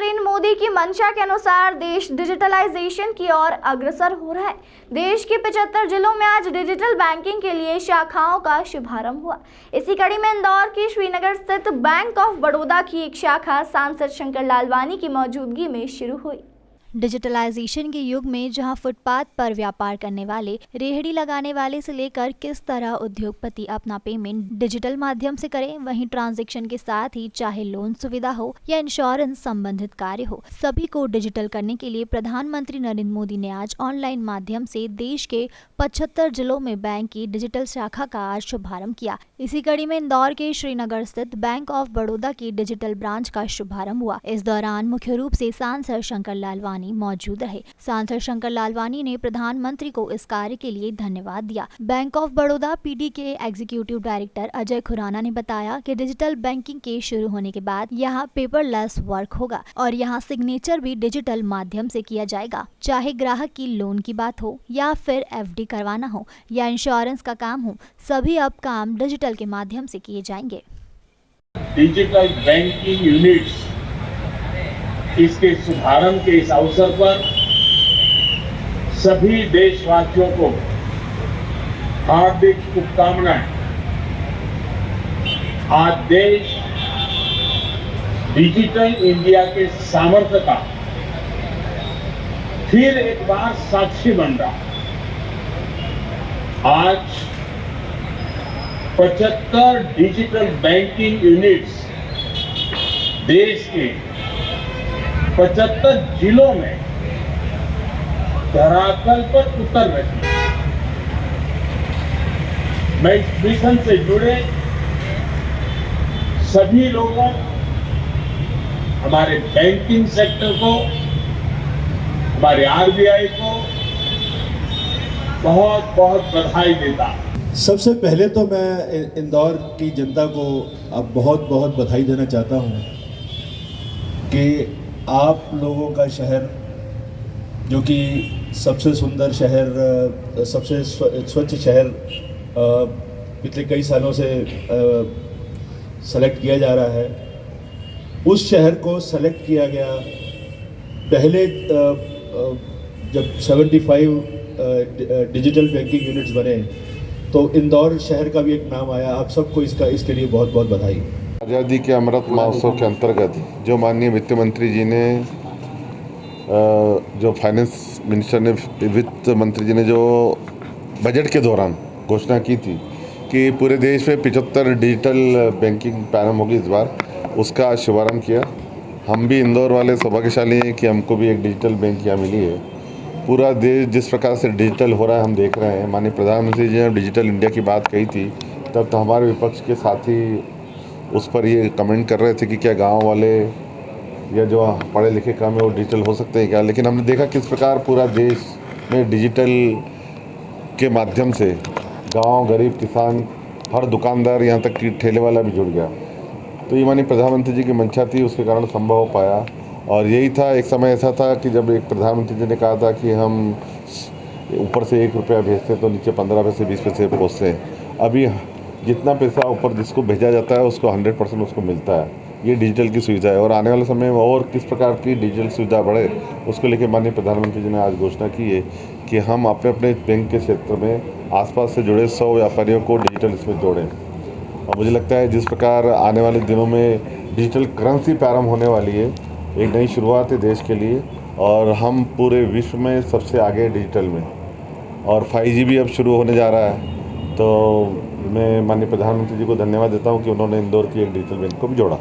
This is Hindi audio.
नरेंद्र मोदी की मंशा के अनुसार देश डिजिटलाइजेशन की ओर अग्रसर हो रहा है। देश के 75 जिलों में आज डिजिटल बैंकिंग के लिए शाखाओं का शुभारंभ हुआ। इसी कड़ी में इंदौर की श्रीनगर स्थित बैंक ऑफ बड़ौदा की एक शाखा सांसद शंकर लालवानी की मौजूदगी में शुरू हुई। डिजिटलाइजेशन के युग में जहां फुटपाथ पर व्यापार करने वाले, रेहड़ी लगाने वाले से लेकर किस तरह उद्योगपति अपना पेमेंट डिजिटल माध्यम से करें, वहीं ट्रांजैक्शन के साथ ही चाहे लोन सुविधा हो या इंश्योरेंस संबंधित कार्य हो, सभी को डिजिटल करने के लिए प्रधानमंत्री नरेंद्र मोदी ने आज ऑनलाइन माध्यम से देश के 75 जिलों में बैंक की डिजिटल शाखा का आज शुभारंभ किया। इसी कड़ी में इंदौर के श्रीनगर स्थित बैंक ऑफ बड़ौदा की डिजिटल ब्रांच का शुभारंभ हुआ। इस दौरान मुख्य रूप से सांसद शंकर लालवानी मौजूद रहे। सांसद शंकर लालवानी ने प्रधानमंत्री को इस कार्य के लिए धन्यवाद दिया। बैंक ऑफ बड़ौदा पीडी के एग्जीक्यूटिव डायरेक्टर अजय खुराना ने बताया कि डिजिटल बैंकिंग के शुरू होने के बाद यहाँ पेपरलेस वर्क होगा और यहाँ सिग्नेचर भी डिजिटल माध्यम से किया जाएगा। चाहे ग्राहक की लोन की बात हो या फिर एफडी करवाना हो या इंश्योरेंस का काम हो, सभी अब काम डिजिटल के माध्यम से किए जाएंगे। डिजिटल बैंकिंग यूनिट्स इसके शुभारंभ के इस अवसर पर सभी देशवासियों को हार्दिक शुभकामनाएं। आज देश डिजिटल इंडिया के सामर्थ्य का फिर एक बार साक्षी बन रहा है। आज 75 डिजिटल बैंकिंग यूनिट्स देश के 75 जिलों में धरातल पर उतर रही है। मैं इस मिशन से जुड़े सभी लोगों, हमारे बैंकिंग सेक्टर को, हमारे आरबीआई को बहुत बहुत बधाई देता हूं। सबसे पहले तो मैं इंदौर की जनता को अब बहुत बहुत बधाई देना चाहता हूं कि आप लोगों का शहर, जो कि सबसे सुंदर शहर, सबसे स्वच्छ शहर पिछले कई सालों से सेलेक्ट किया जा रहा है, उस शहर को सेलेक्ट किया गया। पहले जब 75 डिजिटल बैंकिंग यूनिट्स बने तो इंदौर शहर का भी एक नाम आया। आप सबको इसके लिए बहुत बहुत बधाई। आज़ादी के अमृत महोत्सव के अंतर्गत जो माननीय वित्त मंत्री जी ने, जो फाइनेंस मिनिस्टर ने, वित्त मंत्री जी ने जो बजट के दौरान घोषणा की थी कि पूरे देश में 75 डिजिटल बैंकिंग प्रारंभ होगी इस बार, उसका शुभारंभ किया। हम भी इंदौर वाले सौभाग्यशाली हैं कि हमको भी एक डिजिटल बैंक यहाँ मिली है। पूरा देश जिस प्रकार से डिजिटल हो रहा है हम देख रहे हैं। माननीय प्रधानमंत्री जी ने डिजिटल इंडिया की बात कही थी तब तो हमारे विपक्ष के साथी उस पर ये कमेंट कर रहे थे कि क्या गांव वाले या जो पढ़े लिखे कम है वो डिजिटल हो सकते हैं क्या। लेकिन हमने देखा किस प्रकार पूरा देश में डिजिटल के माध्यम से गांव, गरीब किसान, हर दुकानदार, यहाँ तक कि ठेले वाला भी जुड़ गया। तो ये माननीय प्रधानमंत्री जी की मंशा थी, उसके कारण संभव हो पाया। और यही था, एक समय ऐसा था कि जब एक प्रधानमंत्री जी ने कहा था कि हम ऊपर से 1 रुपया भेजते तो नीचे 15 पैसे 20 पैसे पहुँचते हैं। अभी जितना पैसा ऊपर जिसको भेजा जाता है उसको 100% उसको मिलता है। ये डिजिटल की सुविधा है और आने वाले समय में और किस प्रकार की डिजिटल सुविधा बढ़े, उसको लेकर माननीय प्रधानमंत्री जी ने आज घोषणा की है कि हम अपने अपने बैंक के क्षेत्र में आसपास से जुड़े 100 व्यापारियों को डिजिटल इसमें जोड़ें। और मुझे लगता है जिस प्रकार आने वाले दिनों में डिजिटल करेंसी प्रारंभ होने वाली है, एक नई शुरुआत है देश के लिए और हम पूरे विश्व में सबसे आगे डिजिटल में, और 5G भी अब शुरू होने जा रहा है। तो मैं माननीय प्रधानमंत्री जी को धन्यवाद देता हूं कि उन्होंने इंदौर की एक डिजिटल बैंक को भी जोड़ा।